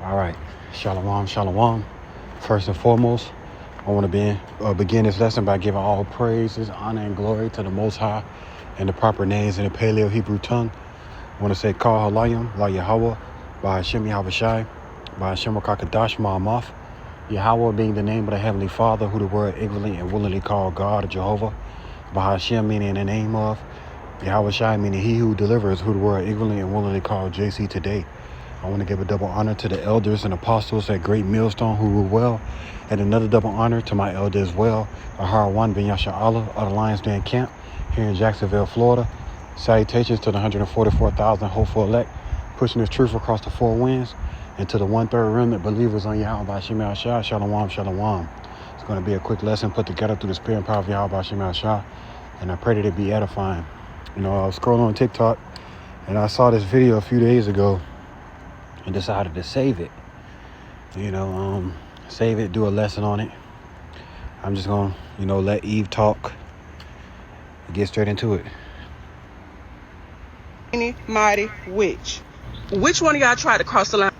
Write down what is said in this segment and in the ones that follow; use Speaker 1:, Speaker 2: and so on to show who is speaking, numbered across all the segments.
Speaker 1: All right, shalom, shalom. First and foremost, I want to begin this lesson by giving all praises, honor, and glory to the Most High and the proper names in the Paleo Hebrew tongue. I want to say Kal Halayim, La Yahweh, by Hashem Yahushai, by Hashem Kakadash Ma'amath. Yahweh being the name of the Heavenly Father, who the word ignorantly and willingly called God or Jehovah. By Hashem meaning the name of. Yahushai meaning he who delivers, who the word ignorantly and willingly called JC today. I want to give a double honor to the elders and apostles at Great Millstone who rule well, and another double honor to my elder as well, Aharawan bin Yasha Allah of the Lions Den Camp here in Jacksonville, Florida. Salutations to the 144,000 hopeful elect, pushing this truth across the four winds, and to the one-third remnant believers on Yahweh by Shem Shah, Shalom, Shalom. It's going to be a quick lesson put together through the spirit and power of Yahweh by Shem Shah, and I pray that it be edifying. I was scrolling on TikTok, and I saw this video a few days ago, and decided to save it. Save it, do a lesson on it. I'm just gonna, let Eve talk and get straight into it.
Speaker 2: Mighty witch. Which one of y'all tried to cross the line?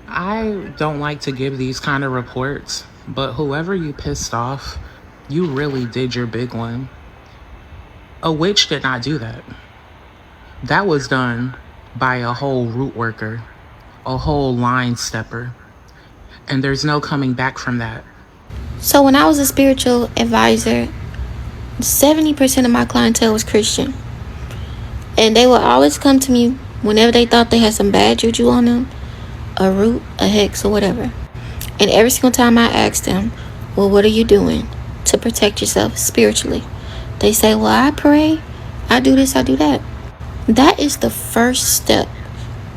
Speaker 3: I don't like to give these kind of reports, but whoever you pissed off, you really did your big one. A witch did not do that. That was done by a whole root worker, a whole line stepper, and there's no coming back from that.
Speaker 4: So when I was a spiritual advisor, 70% of my clientele was Christian. And they would always come to me whenever they thought they had some bad juju on them, a root, a hex, or whatever. And every single time I asked them, well, what are you doing to protect yourself spiritually? They say, well, I pray, I do this, I do that. That is the first step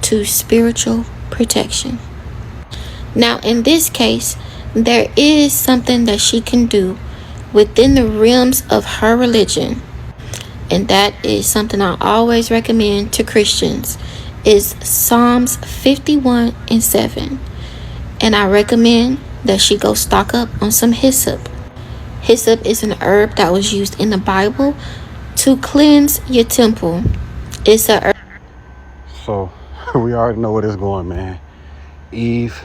Speaker 4: to spiritual protection. Now, in this case, there is something that she can do within the realms of her religion, and that is something I always recommend to Christians, is Psalms 51:7. And I recommend that she go stock up on some hyssop. Hyssop is an herb that was used in the Bible to cleanse your temple. It's a herb.
Speaker 1: So we already know where this is going, man. Eve,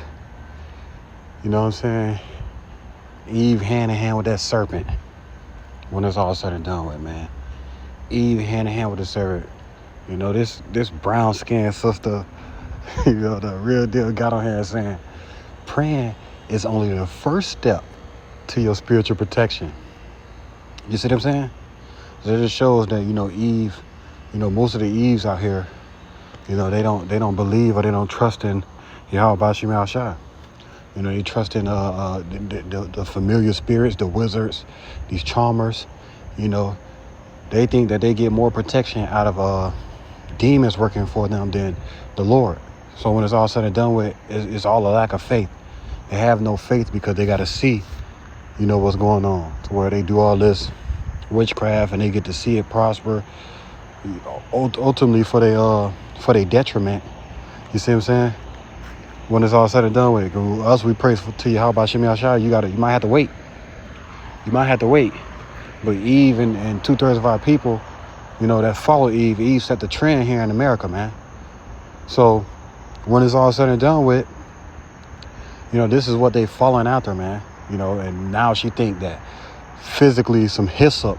Speaker 1: you know what I'm saying? Eve hand in hand with that serpent when it's all said and done with, man. Eve hand in hand with the serpent. This brown skinned sister, the real deal got on here saying, praying is only the first step to your spiritual protection. You see what I'm saying? So it just shows that, Eve, most of the Eves out here, they don't believe or they don't trust in Yahweh Bashim Al-Shai. They trust in the familiar spirits, the wizards, these charmers. They think that they get more protection out of demons working for them than the Lord. So when it's all said and done with, it's all a lack of faith. They have no faith because they got to see, what's going on, to where they do all this witchcraft and they get to see it prosper, ultimately for their detriment. You see what I'm saying? When it's all said and done with, us we praise to you. How about Shem Yashai? You might have to wait. You might have to wait. But Eve and 2/3 of our people, that follow Eve set the trend here in America, man. So when it's all said and done with, this is what they following after, man. And now she think that physically some hyssop,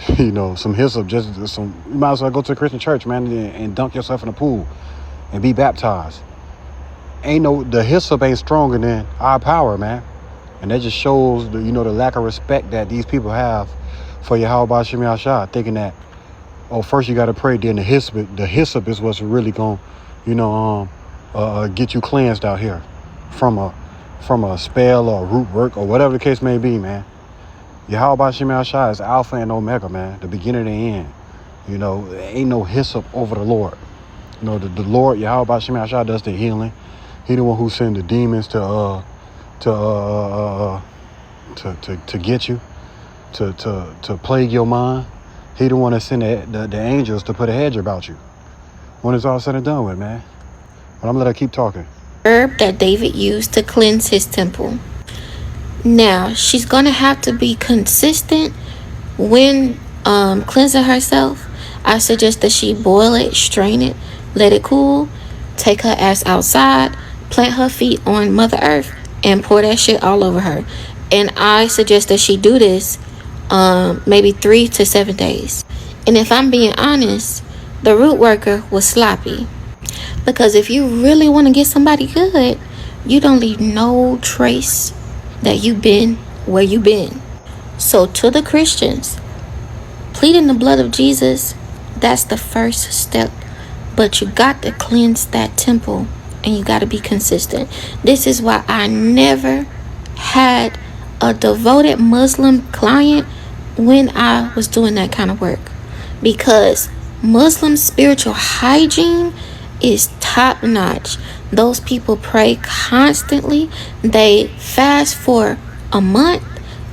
Speaker 1: some hyssop, you might as well go to a Christian church, man, and dunk yourself in a pool and be baptized. The hyssop ain't stronger than our power, man. And that just shows the lack of respect that these people have for Yahweh Bashim Yashai, thinking that, first you got to pray, then the hyssop is what's really going to, get you cleansed out here from a spell or a root work or whatever the case may be, man. Yahweh Bashim Yashai is Alpha and Omega, man, the beginning and the end. There ain't no hyssop over the Lord. The Lord, Yahweh Bashim Yashai, does the healing. He the one who send the demons to get you, to plague your mind. He the one that send the angels to put a hedge about you when it's all said and done with, man. But I'm gonna let her keep talking.
Speaker 4: Herb that David used to cleanse his temple. Now, she's gonna have to be consistent when cleansing herself. I suggest that she boil it, strain it, let it cool, take her ass outside, plant her feet on Mother Earth and pour that shit all over her. And I suggest that she do this maybe 3 to 7 days. And if I'm being honest, the root worker was sloppy. Because if you really want to get somebody good, you don't leave no trace that you've been where you've been. So to the Christians, pleading the blood of Jesus, that's the first step. But you got to cleanse that temple, and you got to be consistent. This is why I never had a devoted Muslim client when I was doing that kind of work. Because Muslim spiritual hygiene is top notch. Those people pray constantly. They fast for a month,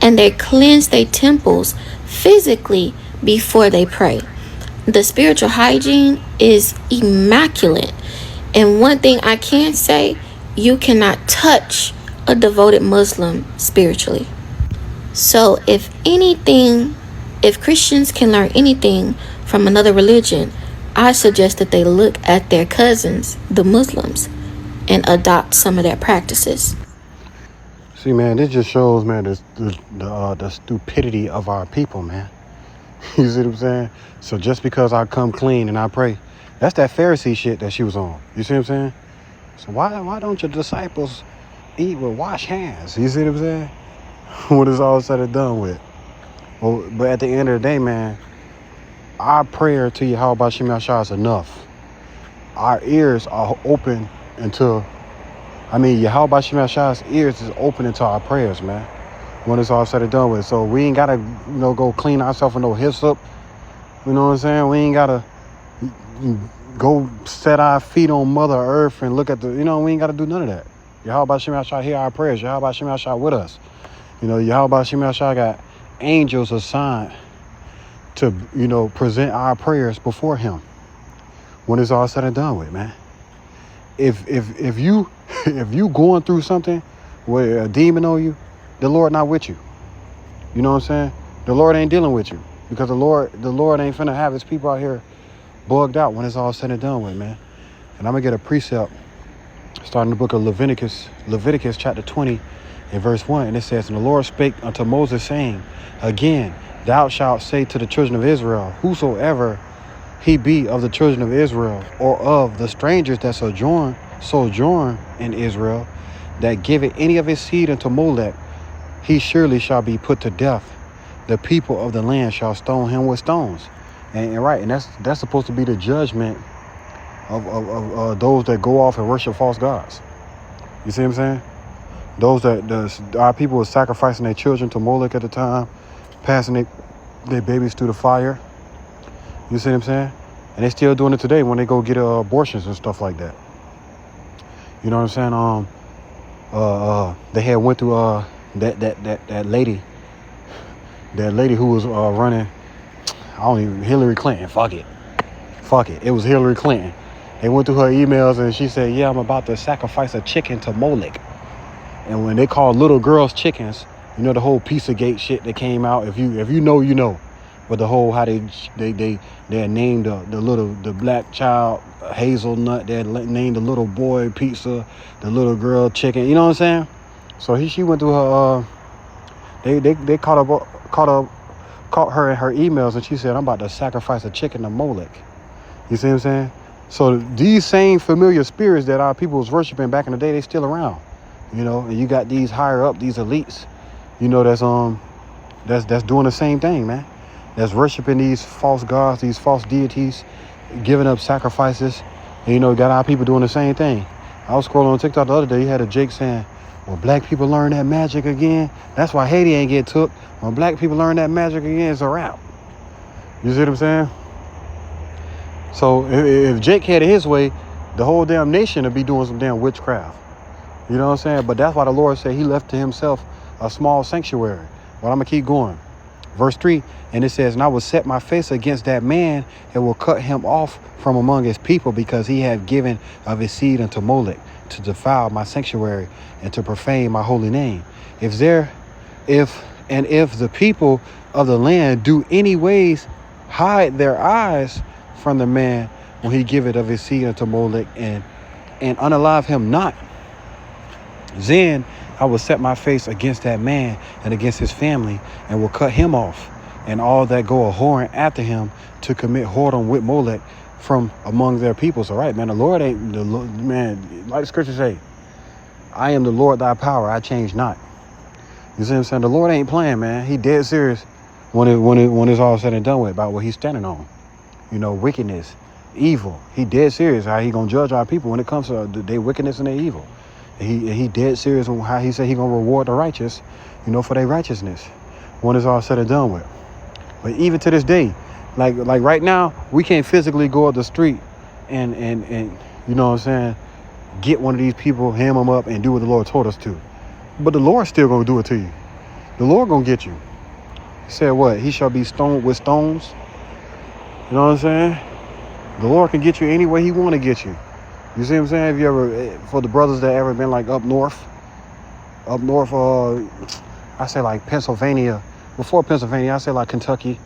Speaker 4: and they cleanse their temples physically before they pray. The spiritual hygiene is immaculate. And one thing I can say, you cannot touch a devoted Muslim spiritually. So if Christians can learn anything from another religion, I suggest that they look at their cousins, the Muslims, and adopt some of their practices.
Speaker 1: See, man, this just shows, man, the stupidity of our people, man. You see what I'm saying? So just because I come clean and I pray, that's that Pharisee shit that she was on. You see what I'm saying? So why don't your disciples eat with washed hands? You see what I'm saying? When it's all said and done with. Well, but at the end of the day, man, our prayer to Yahweh Shem Yahshua is enough. Our ears are open Yahweh Shem Yahshua's ears is open into our prayers, man, when it's all said and done with. So we ain't gotta, go clean ourselves with no hyssop. You know what I'm saying? We ain't gotta go set our feet on Mother Earth and look at we ain't gotta do none of that. Yahweh Shem Yahshua hear our prayers. Yahweh Shem Yahshua with us. Yahweh Shem Yahshua got angels assigned to, present our prayers before him when it's all said and done with, man. If you going through something where a demon on you, the Lord not with you. You know what I'm saying? The Lord ain't dealing with you, because the Lord ain't finna have his people out here bugged out when it's all said and done with, man. And I'm gonna get a precept starting the book of Leviticus chapter 20 and verse 1, and it says, "And the Lord spake unto Moses, saying, Again, thou shalt say to the children of Israel, whosoever he be of the children of Israel, or of the strangers that sojourn in Israel, that giveth any of his seed unto Molech, he surely shall be put to death. The people of the land shall stone him with stones." And that's supposed to be the judgment of those that go off and worship false gods. You see what I'm saying? Our people were sacrificing their children to Molech at the time, passing their babies through the fire. You see what I'm saying? And they're still doing it today when they go get abortions and stuff like that. You know what I'm saying? They had went through that lady who was running. Hillary Clinton. Fuck it. It was Hillary Clinton. They went through her emails and she said, "Yeah, I'm about to sacrifice a chicken to Molech." And when they called little girls chickens, the whole Pizzagate shit that came out. If you know, you know. But the whole how they had named the black child Hazelnut, they had named the little boy Pizza, the little girl Chicken. You know what I'm saying? So she went through her. They caught her in her emails, and she said, "I'm about to sacrifice a chicken to Molech." You see what I'm saying? So these same familiar spirits that our people was worshiping back in the day, they still around. And you got these higher up, these elites, that's doing the same thing, man. That's worshiping these false gods, these false deities, giving up sacrifices. And, got our people doing the same thing. I was scrolling on TikTok the other day. You had a Jake saying, "Well, black people learn that magic again. That's why Haiti ain't get took. When black people learn that magic again, it's a wrap." You see what I'm saying? So if Jake had it his way, the whole damn nation would be doing some damn witchcraft. You know what I'm saying? But that's why the Lord said he left to himself a small sanctuary. Well, I'm going to keep going. Verse 3, and it says, "And I will set my face against that man and will cut him off from among his people, because he hath given of his seed unto Molech, to defile my sanctuary and to profane my holy name. If the people of the land do any ways hide their eyes from the man when he giveth of his seed unto Molech, and unalive him not, Then I will set my face against that man and against his family, and will cut him off, and all that go a whoring after him to commit whoredom with Molech from among their peoples. All right, man. The Lord ain't the Lord, man. Like the scriptures say, I am the Lord thy power. I change not. You see what I'm saying? The Lord ain't playing, man. He dead serious when it's all said and done with about what he's standing on. You know, wickedness, evil. He dead serious how he gonna judge our people when it comes to their wickedness and their evil. He dead serious on how he said he gonna reward the righteous, you know, for their righteousness when it's all said and done with. But even to this day, like right now, we can't physically go up the street and you know what I'm saying, get one of these people, ham them up, and do what the Lord told us to. But the Lord still gonna do it to you. The Lord gonna get you. He said what? He shall be stoned with stones. You know what I'm saying? The Lord can get you any way he want to get you. You see what I'm saying? Have you ever, for the brothers that ever been like up north, I say like Pennsylvania. Before Pennsylvania, I say like Kentucky.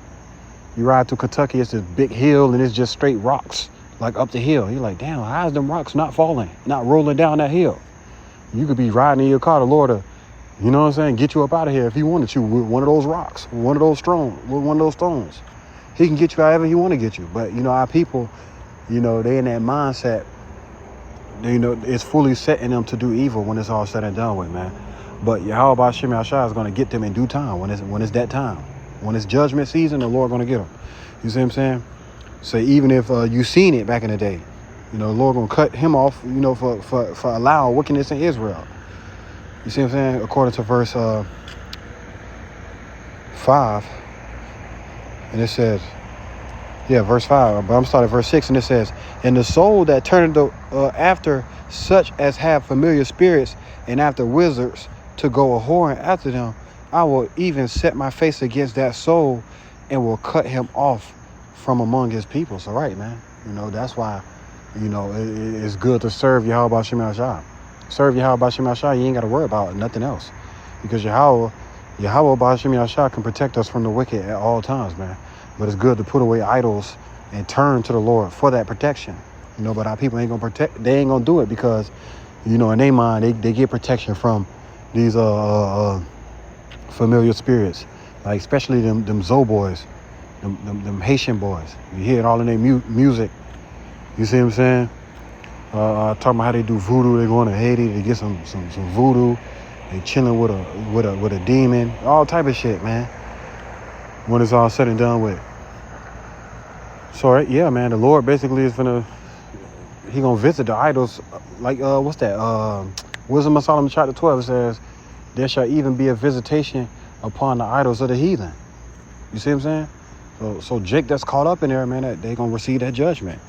Speaker 1: You ride through Kentucky, it's this big hill and it's just straight rocks, like up the hill. You're like, damn, how is them rocks not falling, not rolling down that hill? You could be riding in your car, the Lord, you know what I'm saying, get you up out of here if he wanted you with one of those rocks, one of those stones. He can get you however he want to get you. But, you know, our people, you know, they in that mindset, you know, it's fully setting them to do evil when it's all said and done with, man. But Yahweh Hashem Yahshua is going to get them in due time when it's that time. When it's judgment season, the Lord going to get them. You see what I'm saying? So even if you seen it back in the day, you know, the Lord going to cut him off, you know, for allowing wickedness in Israel. You see what I'm saying? According to verse 5, and it says, verse 5, but I'm starting at verse 6, and it says, and the soul that turneth after such as have familiar spirits and after wizards to go a whoring after them, I will even set my face against that soul and will cut him off from among his people. So right, man, you know, that's why, you know, it's good to serve Yahweh Hashem Yahshua. Serve Yahweh Hashem Yahshua, you ain't got to worry about nothing else, because Yahweh Hashem Yahshua can protect us from the wicked at all times, man. But it's good to put away idols and turn to the Lord for that protection. You know, but our people ain't gonna protect. They ain't gonna do it because, you know, in their mind, they get protection from these familiar spirits, like especially them Zo boys, them Haitian boys. You hear it all in their music. You see what I'm saying? Talking about how they do voodoo. They going to Haiti to get some voodoo. They chilling with a demon. All type of shit, man. When it's all said and done with. So yeah, man, the Lord basically is he gonna visit the idols. Like what's that? Wisdom of Solomon chapter 12 says, there shall even be a visitation upon the idols of the heathen. You see what I'm saying? So Jake that's caught up in there, man, they gonna receive that judgment.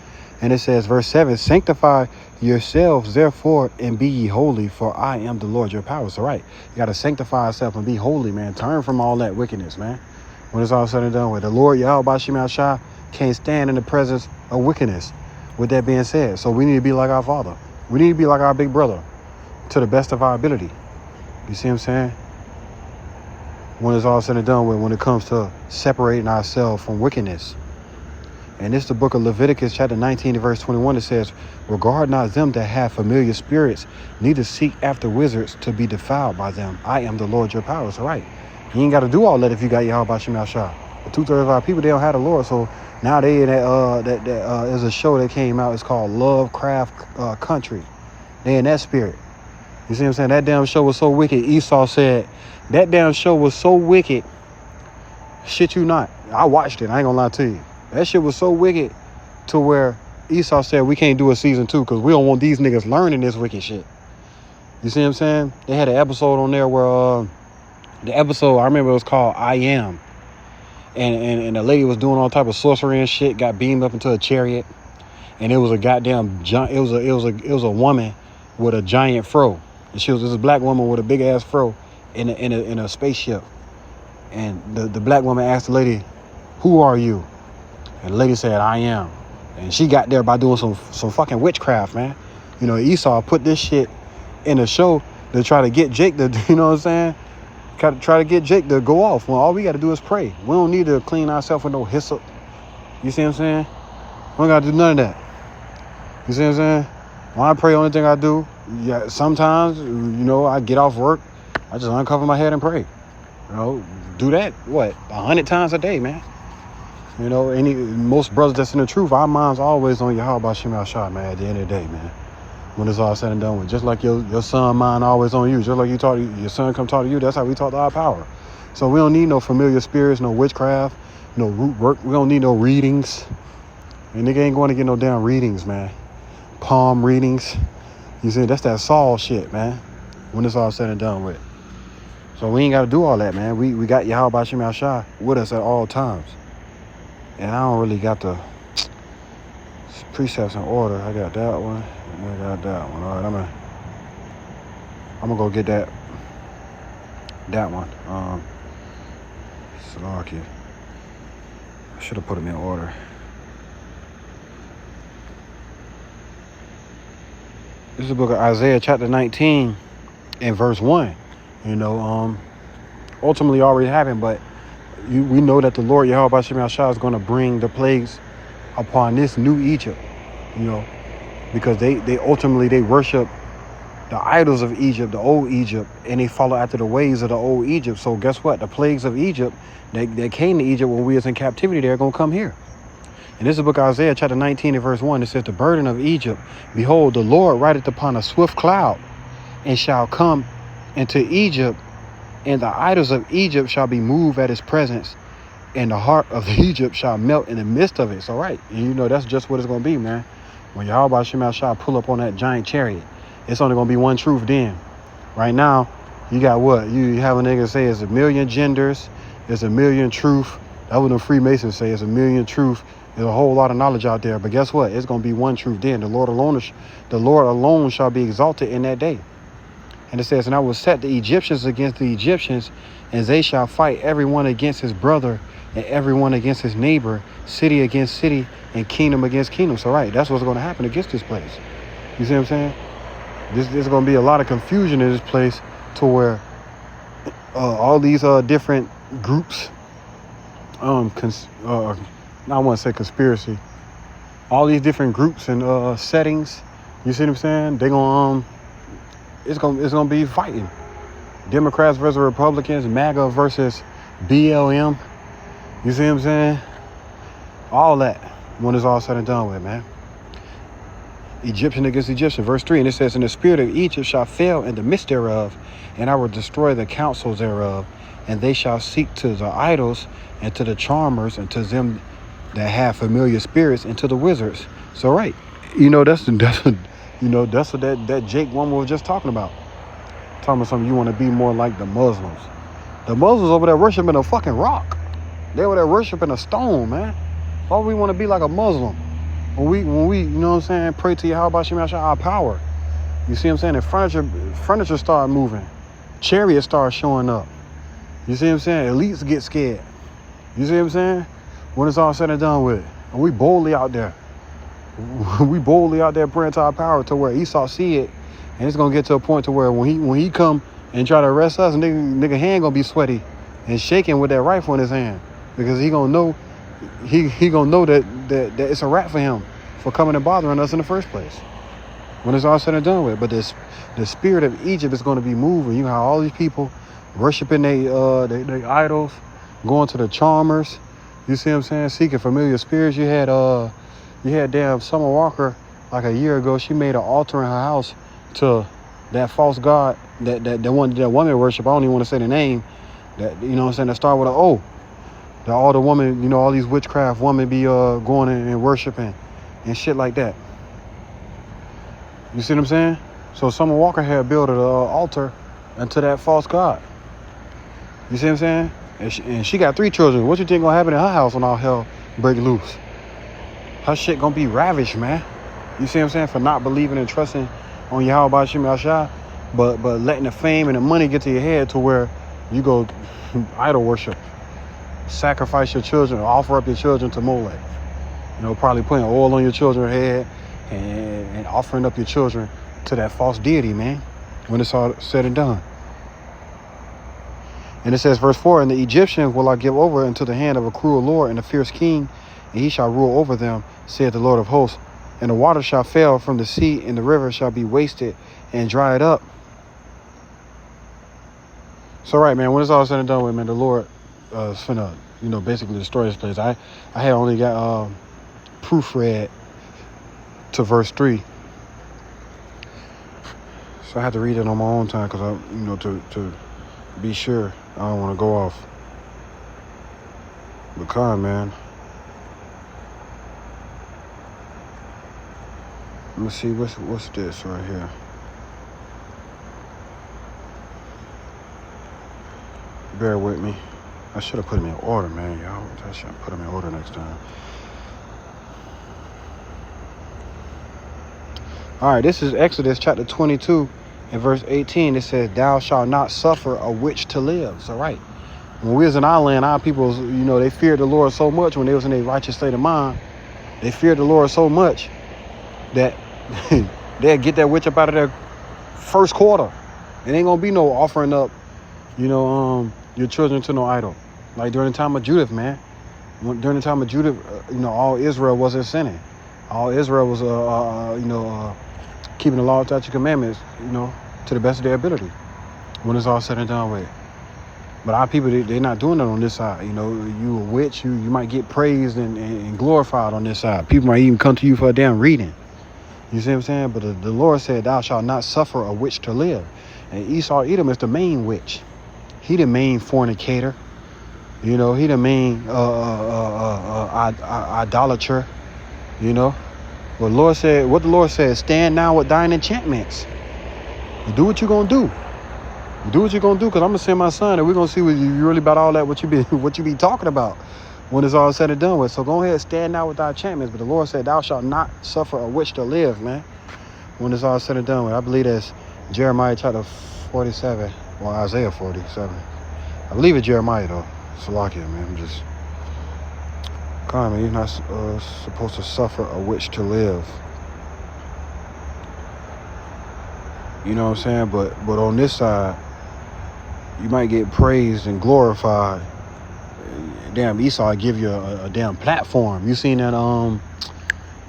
Speaker 1: And it says, verse 7, sanctify yourselves therefore and be ye holy, for I am the Lord your power. So right, you gotta sanctify yourself and be holy, man. Turn from all that wickedness, man. When it's all said and done with, the Lord Yahweh Hashem Yahshua can't stand in the presence of wickedness. With that being said, so we need to be like our Father. We need to be like our big brother to the best of our ability. You see what I'm saying? When it's all said and done with, when it comes to separating ourselves from wickedness. And it's the book of Leviticus chapter 19 verse 21. It says, regard not them that have familiar spirits, neither seek after wizards to be defiled by them. I am the Lord your power. So right, you ain't got to do all that if you got Yahweh Hashem Yahshua. But 2/3 of our people, they don't have the Lord. So now they in that there's a show that came out. It's called Lovecraft Country. They in that spirit. You see what I'm saying? That damn show was so wicked. Esau said that damn show was so wicked. Shit you not. I watched it. I ain't gonna lie to you. That shit was so wicked to where Esau said we can't do a season 2 because we don't want these niggas learning this wicked shit. You see what I'm saying? They had an episode on there where the episode, I remember it was called I Am. And the lady was doing all type of sorcery and shit, got beamed up into a chariot. And it was a goddamn giant, it was a woman with a giant fro. And she was this black woman with a big ass fro in a spaceship. And the black woman asked the lady, who are you? And the lady said, I am. And she got there by doing some fucking witchcraft, man. You know, Esau put this shit in a show to try to get Jake to, you know what I'm saying? Try to get Jake to go off. Well, all we got to do is pray. We don't need to clean ourselves with no hyssop. You see what I'm saying? We don't got to do none of that. You see what I'm saying? When I pray, the only thing I do, Yeah, sometimes, I get off work, I just uncover my head and pray. Do that, 100 times a day, man. Most brothers that's in the truth, our mind's always on Yahweh Shem Shah, man, at the end of the day, man. When it's all said and done with. Just like your son mind always on you. Just like your son come talk to you, that's how we talk to our power. So we don't need no familiar spirits, no witchcraft, no root work. We don't need no readings. And nigga ain't going to get no damn readings, man. Palm readings. You see, that's that Saul shit, man. When it's all said and done with. So we ain't got to do all that, man. We got Yahweh Shem Shah with us at all times. And I don't really got the precepts in order. I got that one. I got that one. All right, I'm gonna go get that one. Salakia. I should have put them in order. This is the book of Isaiah, chapter 19, and verse 1. Ultimately already happened, but we know that the Lord Yahweh Shem Shah is going to bring the plagues upon this new Egypt. Because they ultimately worship the idols of Egypt, the old Egypt, and they follow after the ways of the old Egypt. So guess what? The plagues of Egypt that came to Egypt when we was in captivity, they're going to come here. And this is the book of Isaiah, chapter 19 and verse 1. It says, the burden of Egypt, behold, the Lord rideth upon a swift cloud, and shall come into Egypt, and the idols of Egypt shall be moved at his presence, and the heart of Egypt shall melt in the midst of it. So right, that's just what it's going to be, man. When Yahweh Shem Shah pull up on that giant chariot, it's only going to be one truth then. Right now, you got what? You have a nigga say it's a million genders, it's a million truth. That's what the Freemasons say, it's a million truth. There's a whole lot of knowledge out there. But guess what? It's going to be one truth then. The Lord alone shall be exalted in that day. And it says, and I will set the Egyptians against the Egyptians, and they shall fight everyone against his brother, and everyone against his neighbor, city against city, and kingdom against kingdom. So right, that's what's going to happen against this place. You see what I'm saying? There's going to be a lot of confusion in this place, to where all these different groups, I want to say conspiracy, all these different groups and settings, you see what I'm saying? They're going it's gonna be fighting. Democrats versus Republicans, MAGA versus BLM. You see what I'm saying? All that when it's all said and done with, man. Egyptian against Egyptian, verse 3, and it says, and the spirit of Egypt shall fail in the midst thereof, and I will destroy the counsels thereof, and they shall seek to the idols, and to the charmers, and to them that have familiar spirits, and to the wizards. So right, that's what that Jake woman was just talking about. Talking about something, you want to be more like the Muslims. The Muslims over there worshiping a fucking rock. They over there worshiping a stone, man. Why would we want to be like a Muslim? When we, pray to Yahweh Shem Shah, our power. You see what I'm saying? And furniture start moving. Chariots start showing up. You see what I'm saying? Elites get scared. You see what I'm saying? When it's all said and done with. And we boldly out there. We boldly out there praying to our power, to where Esau see it, and it's gonna get to a point to where when he come and try to arrest us, nigga hand gonna be sweaty and shaking with that rifle in his hand, because he gonna know that it's a wrap for him for coming and bothering us in the first place. When it's all said and done with. But the spirit of Egypt is gonna be moving. You know how all these people worshiping they idols, going to the charmers. You see what I'm saying? Seeking familiar spirits. You had damn Summer Walker like a year ago. She made an altar in her house to that false god that woman worship. I don't even want to say the name. That that start with an O. That all the woman, all these witchcraft women be going and worshiping and shit like that. You see what I'm saying? So Summer Walker had built an altar unto that false god. You see what I'm saying? And she got 3 children. What you think gonna happen in her house when all hell break loose? Her shit gonna be ravished, man. You see what I'm saying? For not believing and trusting on Yahweh Shem Shah, but letting the fame and the money get to your head to where you go idol worship, sacrifice your children, offer up your children to Molech. Probably putting oil on your children's head and offering up your children to that false deity, man, when it's all said and done. And it says, verse 4, and the Egyptians will I give over into the hand of a cruel lord and a fierce king, and he shall rule over them, saith the Lord of hosts. And the water shall fail from the sea, and the river shall be wasted, and dry it up. So right, man, when it's all said and done with, man, the Lord is finna, basically destroy this place. I had only got proofread to verse 3. So I had to read it on my own time because to be sure I don't want to go off. But come, man. Let me see, what's this right here? Bear with me. I should have put them in order, man, y'all. I should put them in order next time. All right, this is Exodus chapter 22 and verse 18. It says, "Thou shalt not suffer a witch to live." So right, when we was in our land, our people, they feared the Lord so much when they was in a righteous state of mind. They feared the Lord so much that they'd get that witch up out of their first quarter. It ain't gonna be no offering up, your children to no idol. Like during the time of Judith, man. During the time of Judith, all Israel wasn't sinning. All Israel was, keeping the law, statutes, and commandments, to the best of their ability. When it's all said and done with. But our people, they're not doing that on this side. You a witch, you might get praised and glorified on this side. People might even come to you for a damn reading. You see what I'm saying? But the Lord said, "Thou shalt not suffer a witch to live." And Esau Edom is the main witch. He the main fornicator. He the main idolater. What the Lord said, stand now with thine enchantments. You do what you're gonna do. Do what you're gonna do, because I'm gonna send my son, and we're gonna see what you really about all that what you be talking about when it's all said and done with. So go ahead, stand now with thy enchantments. But the Lord said, "Thou shalt not suffer a witch to live," man. When it's all said and done with, I believe that's Jeremiah chapter 47, or Isaiah 47. I believe it's Jeremiah though. Salakia, man. I'm just, come on, man. You're not supposed to suffer a witch to live. You know what I'm saying? But on this side, you might get praised and glorified. Damn, Esau give you a damn platform. You seen that?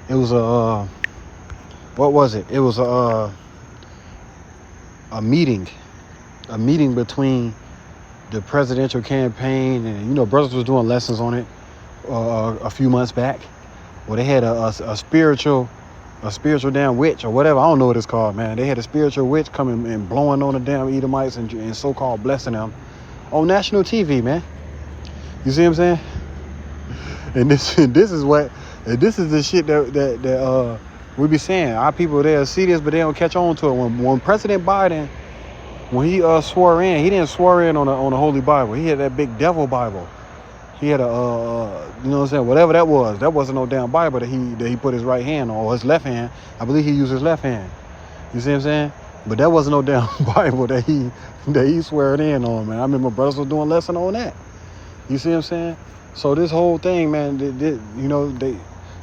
Speaker 1: It was what was it? It was a meeting between the presidential campaign and brothers was doing lessons on it a few months back. Well, they had a spiritual damn witch or whatever. I don't know what it's called, man. They had a spiritual witch coming and blowing on the damn Edomites and so-called blessing them on national TV, man. You see what I'm saying? And this is the shit that we be saying. Our people, they'll see this, but they don't catch on to it. When President Biden, when he swore in, he didn't swear in on the Holy Bible. He had that big devil Bible. He had whatever that was. That wasn't no damn Bible that he put his right hand on, or his left hand. I believe he used his left hand. You see what I'm saying? But that wasn't no damn Bible that he swore in on, man. I remember brothers was doing lesson on that. You see what I'm saying? So this whole thing, man, they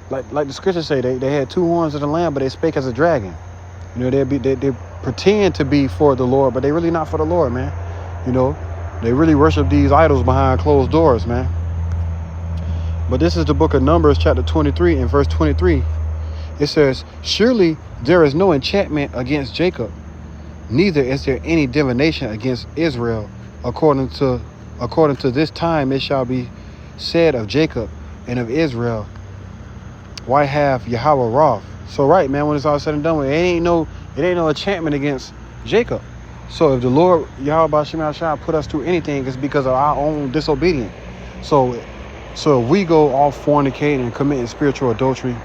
Speaker 1: like the scriptures say, they had two horns of the lamb, but they spake as a dragon. They pretend to be for the Lord, but they really not for the Lord, man. They really worship these idols behind closed doors, man. But this is the book of Numbers, chapter 23 and verse 23. It says, "Surely there is no enchantment against Jacob, neither is there any divination against Israel. According to this time it shall be said of Jacob and of Israel, why have Yahweh wrath?" So right, man, when it's all said and done with, it ain't no enchantment against Jacob. So if the Lord Yahweh B'Shem Yahshua put us through anything, it's because of our own disobedience. So if we go off fornicating and committing spiritual adultery,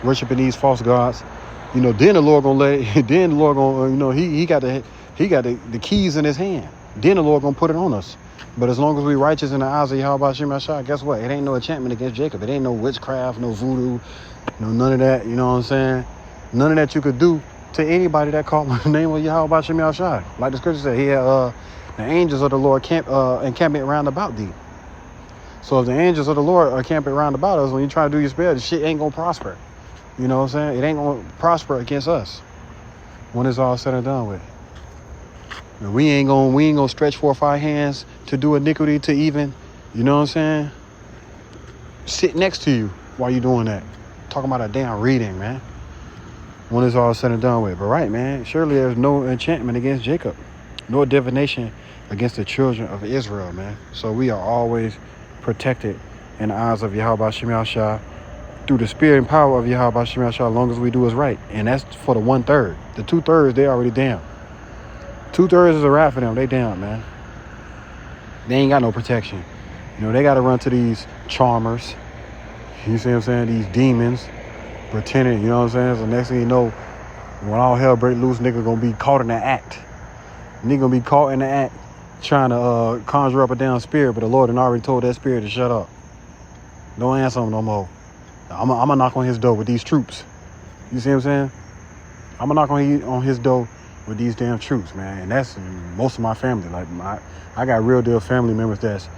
Speaker 1: worshiping these false gods, then the Lord gonna let it. Then the Lord gonna, he got the keys in his hand. Then the Lord gonna put it on us. But as long as we righteous in the eyes of Yahweh B'Shem Yahshua, guess what? It ain't no enchantment against Jacob. It ain't no witchcraft, no voodoo, none of that. You know what I'm saying? None of that you could do to anybody that called the name of Yahweh B'Shem Yahshua. Like the scripture said, he had the angels of the Lord encamping round about thee. So if the angels of the Lord are camping round about us, when you try to do your spell, the shit ain't gonna prosper. You know what I'm saying? It ain't gonna prosper against us when it's all said and done with. And we ain't gonna stretch forth our hands to do iniquity to even, you know what I'm saying, sit next to you while you doing that. Talking about a damn reading, man. when it's all said and done with. But right, man, surely there's no enchantment against Jacob, no divination against the children of Israel, man. So we are always protected in the eyes of Yahweh Shem Yahshua through the spirit and power of Yahweh Shem Yahshua, as long as we do what's right. And that's for the 1/3. The 2/3, they already down. 2/3 is a wrap for them. They down, man. They ain't got no protection. You know, they got to run to these charmers. You see what I'm saying? These demons pretending, you know what I'm saying? So next thing you know, when all hell break loose, nigga gonna be caught in the act. Nigga gonna be caught in the act trying to conjure up a damn spirit, but the Lord had already told that spirit to shut up. Don't answer him no more. I'm gonna knock on his door with these troops. You see what I'm saying? I'm gonna knock on his door with these damn troops, man. And that's most of my family. Like I got real deal family members that's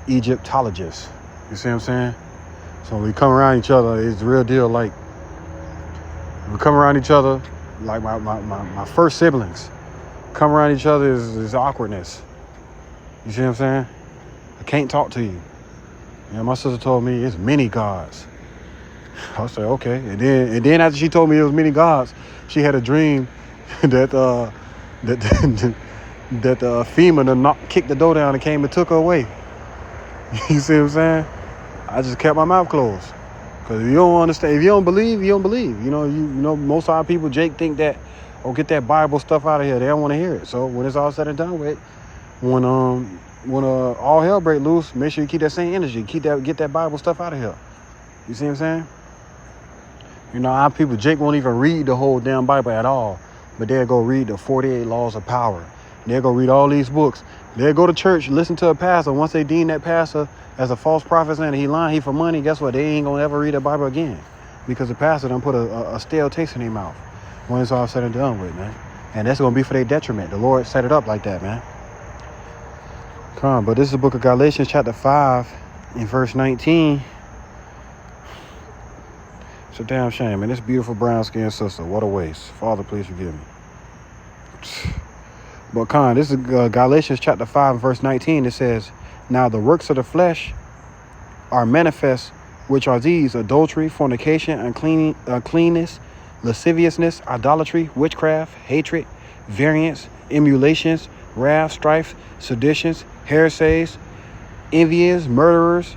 Speaker 1: Egyptologists. You see what I'm saying? So when we come around each other, it's the real deal. Like we come around each other, like my first siblings come around each other is awkwardness. You see what I'm saying? I can't talk to you. You know, my sister told me it's many gods. I said, okay. And then after she told me it was many gods, she had a dream that FEMA kicked the door down and came and took her away. You see what I'm saying? I just kept my mouth closed. Because if you don't understand, if you don't believe, you don't believe. You know, most of our people, Jake, think that, oh, get that Bible stuff out of here. They don't want to hear it. So when it's all said and done with, when all hell break loose, make sure you keep that same energy. Get that Bible stuff out of here. You see what I'm saying? You know, our people, Jake won't even read the whole damn Bible at all. But they'll go read the 48 laws of power. They'll go read all these books. They'll go to church, listen to a pastor. Once they deem that pastor as a false prophet and he lying, he for money, guess what? They ain't gonna ever read the Bible again. Because the pastor done put a stale taste in their mouth when it's all said and done with, man. And that's gonna be for their detriment. The Lord set it up like that, man. Come on, but this is the book of Galatians chapter 5 in verse 19. It's a damn shame, man. This beautiful brown-skinned sister, what a waste. Father, please forgive me. But this is Galatians chapter 5 verse 19. It says, now the works of the flesh are manifest, which are these: adultery, fornication, uncleanness, lasciviousness, idolatry, witchcraft, hatred, variance, emulations, wrath, strife, seditions, heresies, envies, murders,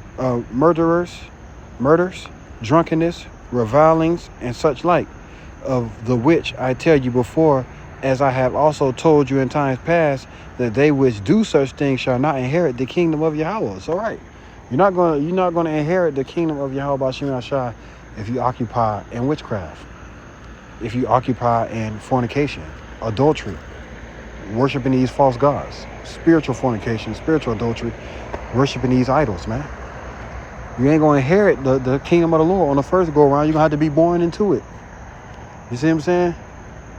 Speaker 1: drunkenness, revilings, and such like, of the which I tell you before, as I have also told you in times past, that they which do such things shall not inherit the kingdom of Yahweh. It's all right. You're not gonna inherit the kingdom of Yahweh Shem Yahshua if you occupy in witchcraft, if you occupy in fornication, adultery, worshiping these false gods, spiritual fornication, spiritual adultery, worshiping these idols, man. You ain't gonna inherit the kingdom of the Lord on the first go around. You're gonna have to be born into it. You see what I'm saying?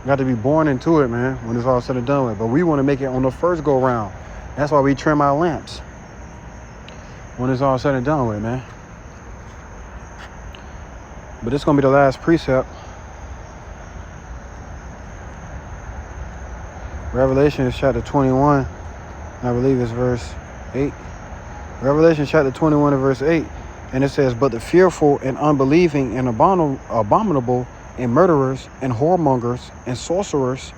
Speaker 1: You got to be born into it, man, when it's all said and done with. But we want to make it on the first go round. That's why we trim our lamps when it's all said and done with, man. But this is going to be the last precept. Revelation is chapter 21. I believe it's verse 8. Revelation chapter 21 and verse 8. And it says, but the fearful and unbelieving and abominable and murderers and whoremongers and sorcerers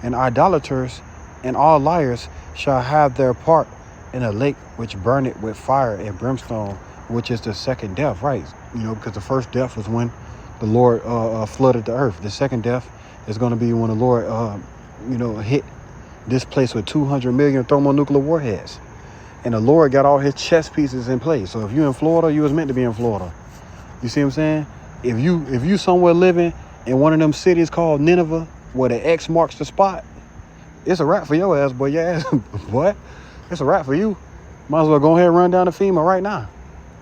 Speaker 1: and idolaters and all liars shall have their part in a lake which burneth with fire and brimstone, which is the second death, right? You know, because the first death was when the Lord flooded the earth. The second death is going to be when the Lord, hit this place with 200 million thermonuclear warheads. And the Lord got all his chess pieces in place. So if you're in Florida, you was meant to be in Florida. You see what I'm saying? If you somewhere living in one of them cities called Nineveh, where the X marks the spot, it's a wrap for your ass, boy. Your ass, boy. It's a wrap for you. Might as well go ahead and run down to FEMA right now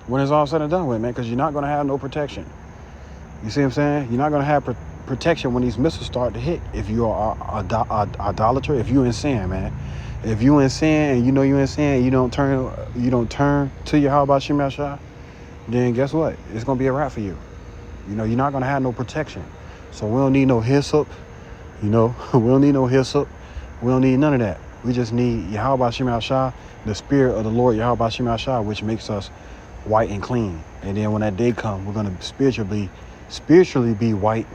Speaker 1: when it's all said and done with, man, because you're not going to have no protection. You see what I'm saying? You're not going to have protection when these missiles start to hit if you are idolater, if you in sin, man. If you in sin and you know you in sin and you don't turn to Yahweh Shem Yahshua, then guess what? It's going to be a wrap for you. You know, you're not going to have no protection. So we don't need no hyssop. You know, we don't need no hyssop. We don't need none of that. We just need Yahweh Shem Yahshua, the spirit of the Lord Yahweh Shem Yahshua, which makes us white and clean. And then when that day comes, we're going to spiritually be white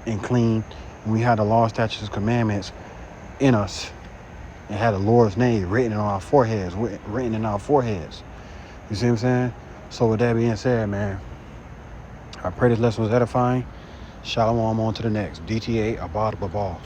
Speaker 1: and clean, and we had the law, statutes, and commandments in us, and had the Lord's name written on our foreheads, written in our foreheads. You see what I'm saying? So with that being said, man, I pray this lesson was edifying. Shalom, on to the next. DTA, Abad Babal.